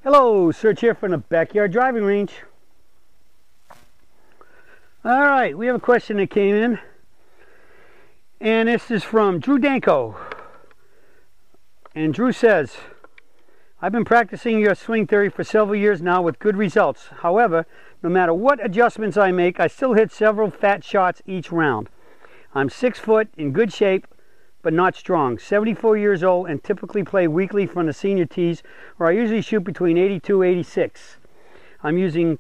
Hello, Serge here from the Backyard Driving Range. Alright, we have a question that came in. And this is from Drew Danko. And Drew says, I've been practicing your swing theory for several years now with good results. However, no matter what adjustments I make, I still hit several fat shots each round. I'm 6 foot, in good shape, but not strong. 74 years old and typically play weekly from the senior tees, where I usually shoot between 82 and 86. I'm using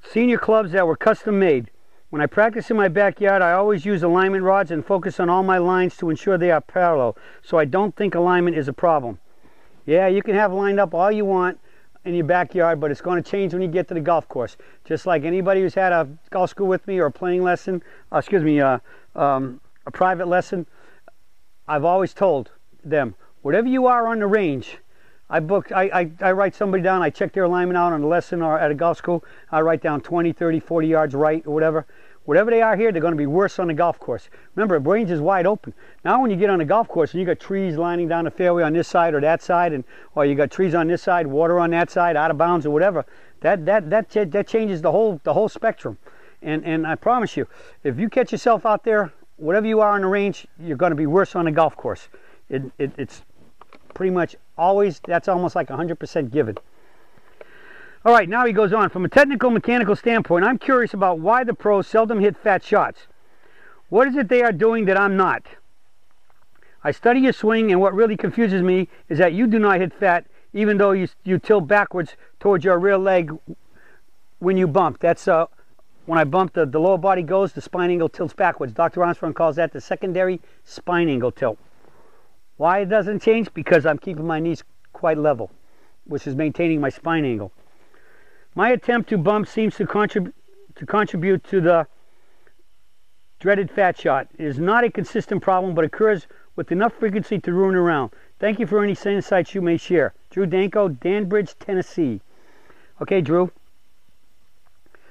senior clubs that were custom made. When I practice in my backyard, I always use alignment rods and focus on all my lines to ensure they are parallel, so I don't think alignment is a problem. Yeah, you can have lined up all you want in your backyard, but it's going to change when you get to the golf course. Just like anybody who's had a golf school with me or a playing lesson, a private lesson, I've always told them, whatever you are on the range, I write somebody down, I check their alignment out on a lesson or at a golf school, I write down 20, 30, 40 yards right or whatever. Whatever they are here, they're going to be worse on the golf course. Remember, the range is wide open. Now when you get on a golf course and you got trees lining down the fairway on this side or that side, or you got trees on this side, water on that side, out of bounds or whatever, that changes the whole spectrum. And I promise you, if you catch yourself out there, whatever you are on the range, you're going to be worse on the golf course. It's pretty much always, that's almost like 100% given. All right, now he goes on. From a technical mechanical standpoint, I'm curious about why the pros seldom hit fat shots. What is it they are doing that I'm not? I study your swing, and what really confuses me is that you do not hit fat, even though you tilt backwards towards your rear leg when you bump. That's when I bump, the lower body goes, the spine angle tilts backwards. Dr. Armstrong calls that the secondary spine angle tilt. Why it doesn't change? Because I'm keeping my knees quite level, which is maintaining my spine angle. My attempt to bump seems to contribute to the dreaded fat shot. It is not a consistent problem, but occurs with enough frequency to ruin a round. Thank you for any insights you may share. Drew Danko, Danbridge, Tennessee. Okay, Drew.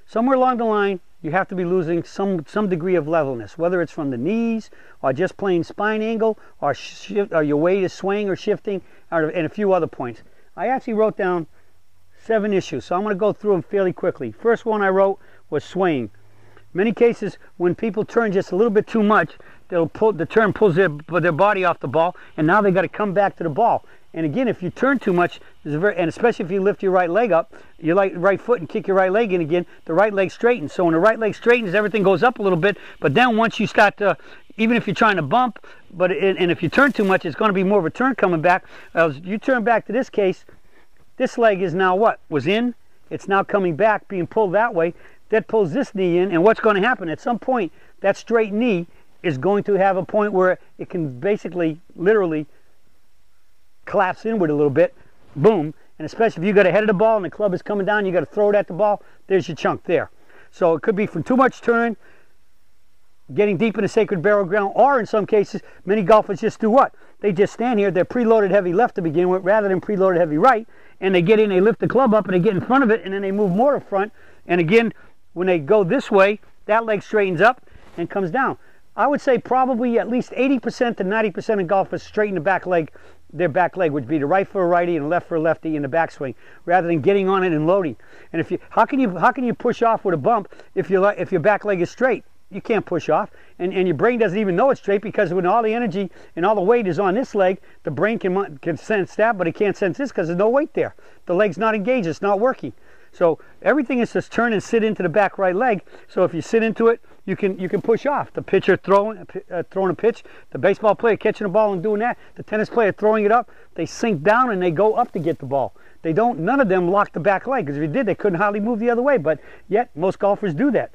Somewhere along the line, you have to be losing some degree of levelness, whether it's from the knees or just plain spine angle or your weight is swaying or shifting, and a few other points. I actually wrote down 7 issues, so I'm going to go through them fairly quickly. First one I wrote was swaying. Many cases, when people turn just a little bit too much, the turn pulls their body off the ball, and now they got to come back to the ball. And again, if you turn too much, and especially if you lift your right leg up, your right foot and kick your right leg in again, the right leg straightens. So when the right leg straightens, everything goes up a little bit. But then once you start to, even if you're trying to bump, and if you turn too much, it's going to be more of a turn coming back. You turn back to this case, this leg is now what? Was in. It's now coming back, being pulled that way. That pulls this knee in, and what's going to happen? At some point, that straight knee is going to have a point where it can basically, literally, collapse inward a little bit. Boom. And especially if you got ahead of the ball and the club is coming down, you got to throw it at the ball. There's your chunk there. So it could be from too much turn, getting deep in the sacred barrel ground, or in some cases, many golfers just do what? They just stand here, they're preloaded heavy left to begin with rather than preloaded heavy right, and they get in, they lift the club up and they get in front of it, and then they move more to front, and again, when they go this way, that leg straightens up and comes down. I would say probably at least 80% to 90% of golfers straighten the back leg, their back leg, which would be the right for a righty and left for a lefty in the backswing, rather than getting on it and loading. And how can you push off with a bump if your back leg is straight? You can't push off, and your brain doesn't even know it's straight, because when all the energy and all the weight is on this leg, the brain can sense that, but it can't sense this because there's no weight there. The leg's not engaged, it's not working. So everything is just turn and sit into the back right leg. So if you sit into it, you can push off. The pitcher throwing a pitch, the baseball player catching a ball and doing that, the tennis player throwing it up, they sink down and they go up to get the ball. None of them lock the back leg, because if you did, they couldn't hardly move the other way, but yet most golfers do that.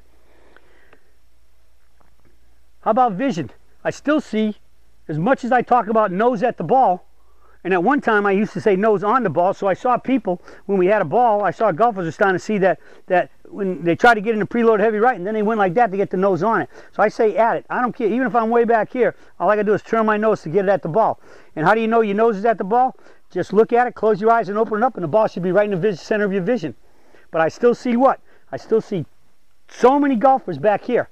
How about vision? I still see, as much as I talk about nose at the ball, and at one time I used to say nose on the ball, so I saw people, when we had a ball, I saw golfers were starting to see that when they try to get in the preload heavy right, and then they went like that to get the nose on it. So I say at it. I don't care. Even if I'm way back here, all I got to do is turn my nose to get it at the ball. And how do you know your nose is at the ball? Just look at it, close your eyes, and open it up, and the ball should be right in the center of your vision. But I still see what? I still see so many golfers back here.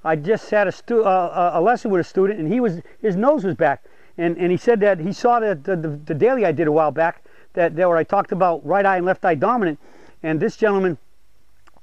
I just had a lesson with a student, and his nose was back. And he said that he saw that the daily I did a while back, where I talked about right eye and left eye dominant. And this gentleman,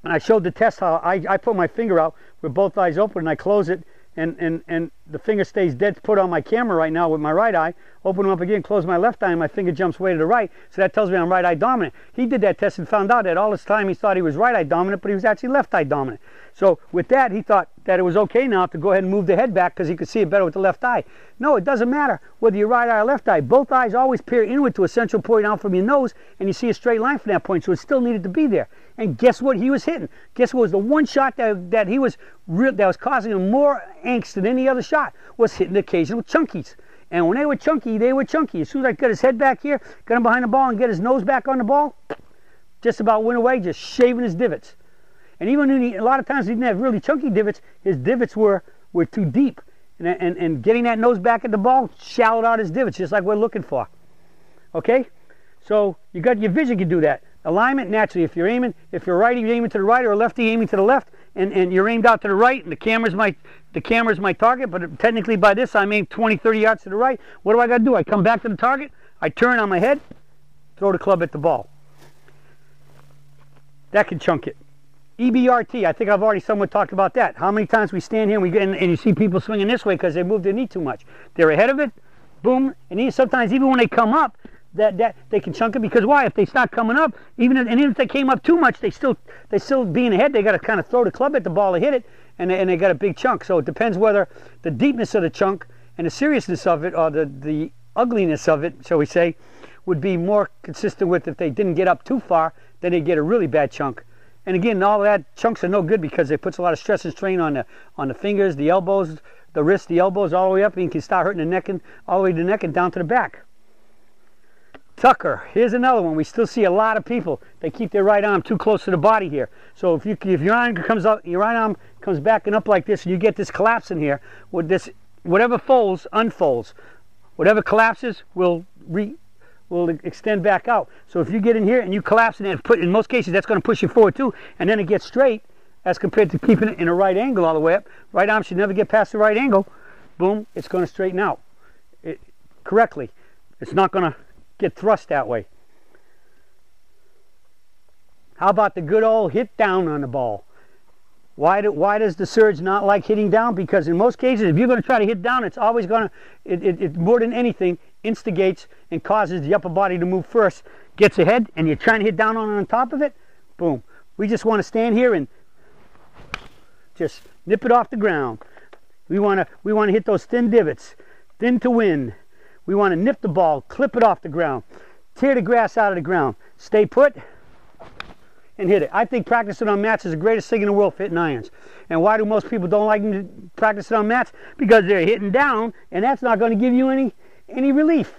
and I showed the test how I put my finger out with both eyes open and I close it, and the finger stays dead put on my camera right now with my right eye. Open them up again, close my left eye, and my finger jumps way to the right. So that tells me I'm right eye dominant. He did that test and found out that all this time he thought he was right eye dominant, but he was actually left eye dominant. So with that, he thought that it was okay now to go ahead and move the head back because he could see it better with the left eye. No, it doesn't matter whether you're right eye or left eye. Both eyes always peer inward to a central point out from your nose, and you see a straight line from that point, so it still needed to be there. And guess what he was hitting? Guess what was the one shot that was causing him more angst than any other shot? Was hitting the occasional chunkies. And when they were chunky, they were chunky. As soon as I got his head back here, got him behind the ball, and get his nose back on the ball, just about went away, just shaving his divots. And even when a lot of times he didn't have really chunky divots, his divots were too deep. And getting that nose back at the ball shallowed out his divots, just like we're looking for. Okay? So you got your vision can do that. Alignment, naturally, if you're righty, you're aiming to the right, or a lefty aiming to the left, and you're aimed out to the right, and the camera's my target, but technically by this I'm aimed 20, 30 yards to the right. What do I got to do? I come back to the target, I turn on my head, throw the club at the ball. That can chunk it. EBRT, I think I've already somewhat talked about that. How many times we stand here and you see people swinging this way because they move their knee too much. They're ahead of it, boom, and sometimes even when they come up, that they can chunk it, because why? If they start coming up, even if they came up too much, they still being ahead, they got to kind of throw the club at the ball to hit it, and they got a big chunk. So it depends whether the deepness of the chunk and the seriousness of it, or the ugliness of it, shall we say, would be more consistent with if they didn't get up too far, then they get a really bad chunk. And again, all that chunks are no good because it puts a lot of stress and strain on the fingers, the elbows, the wrists, the elbows, all the way up, and you can start hurting the neck and all the way to the neck and down to the back. Tucker, here's another one. We still see a lot of people, they keep their right arm too close to the body here. So if your arm comes out, your right arm comes back and up like this, and you get this collapse in here, with this, whatever folds unfolds, whatever collapses will extend back out. So if you get in here and you collapse it, in most cases that's going to push you forward too, and then it gets straight as compared to keeping it in a right angle all the way up. Right arm should never get past the right angle. Boom, it's going to straighten out correctly. It's not going to get thrust that way. How about the good old hit down on the ball? Why does the surge not like hitting down? Because in most cases, if you're going to try to hit down, it's always going to, it more than anything, instigates and causes the upper body to move first, gets ahead, and you're trying to hit down on top of it, boom. We just want to stand here and just nip it off the ground. We want to hit those thin divots, thin to win. We want to nip the ball, clip it off the ground, tear the grass out of the ground, stay put, and hit it. I think practicing on mats is the greatest thing in the world for hitting irons. And why do most people don't like to practice it on mats? Because they're hitting down, and that's not going to give you any relief.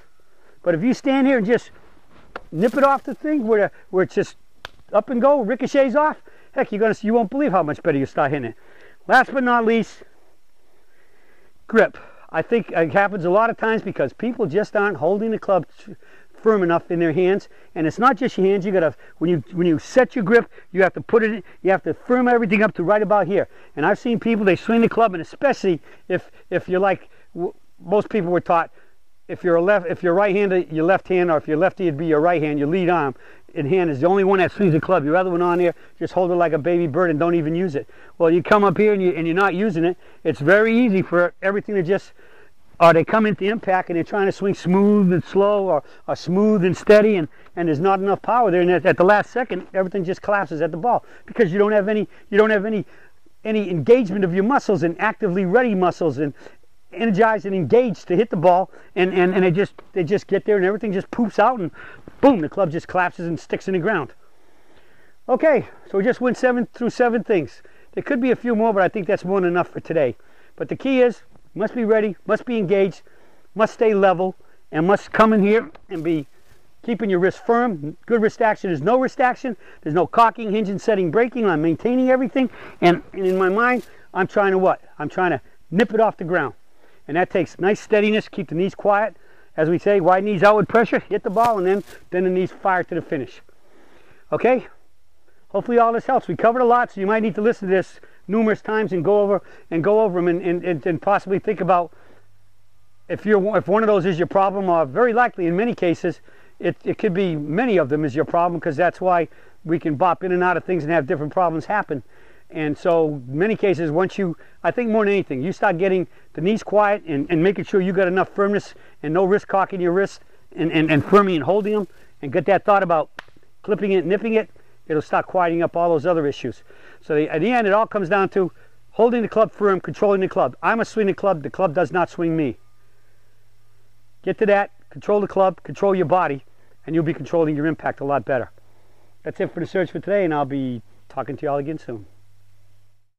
But if you stand here and just nip it off the thing where it's just up and go, ricochets off, heck, you won't believe how much better you start hitting it. Last but not least, grip. I think it happens a lot of times because people just aren't holding the club firm enough in their hands. And it's not just your hands. You gotta, when you set your grip, you have to put it in, you have to firm everything up to right about here. And I've seen people, they swing the club, and especially if you're like most people were taught, if you're right-handed, your left hand, or if you're lefty, it'd be your right hand. Your lead arm in hand is the only one that swings the club. Your other one on there, just hold it like a baby bird and don't even use it. Well, you come up here and you're not using it. It's very easy for everything to just, or they come into impact and they're trying to swing smooth and slow, or smooth and steady, and there's not enough power there. And at the last second, everything just collapses at the ball because you don't have any engagement of your muscles and actively ready muscles and energized and engaged to hit the ball, and they just get there and everything just poops out, and boom, the club just collapses and sticks in the ground. Okay, so we just went through seven things. There could be a few more, but I think that's more than enough for today. But the key is, must be ready, must be engaged, must stay level, and must come in here and be keeping your wrist firm. Good wrist action is no wrist action. There's no cocking, hinging, setting, breaking. I'm maintaining everything, and in my mind, I'm trying to what? I'm trying to nip it off the ground. And that takes nice steadiness, keep the knees quiet. As we say, wide knees, outward pressure, hit the ball, and then the knees fire to the finish. Okay? Hopefully all this helps. We covered a lot, so you might need to listen to this numerous times and go over them and possibly think about if one of those is your problem, or very likely in many cases, It could be many of them is your problem, because that's why we can bop in and out of things and have different problems happen. And so many cases, once you, I think more than anything, you start getting the knees quiet and making sure you got enough firmness and no wrist cocking your wrist and firming and holding them, and get that thought about clipping it, nipping it, it'll start quieting up all those other issues. So at the end, it all comes down to holding the club firm, controlling the club. I'm a swing the club does not swing me. Get to that, control the club, control your body, and you'll be controlling your impact a lot better. That's it for the search for today, and I'll be talking to you all again soon.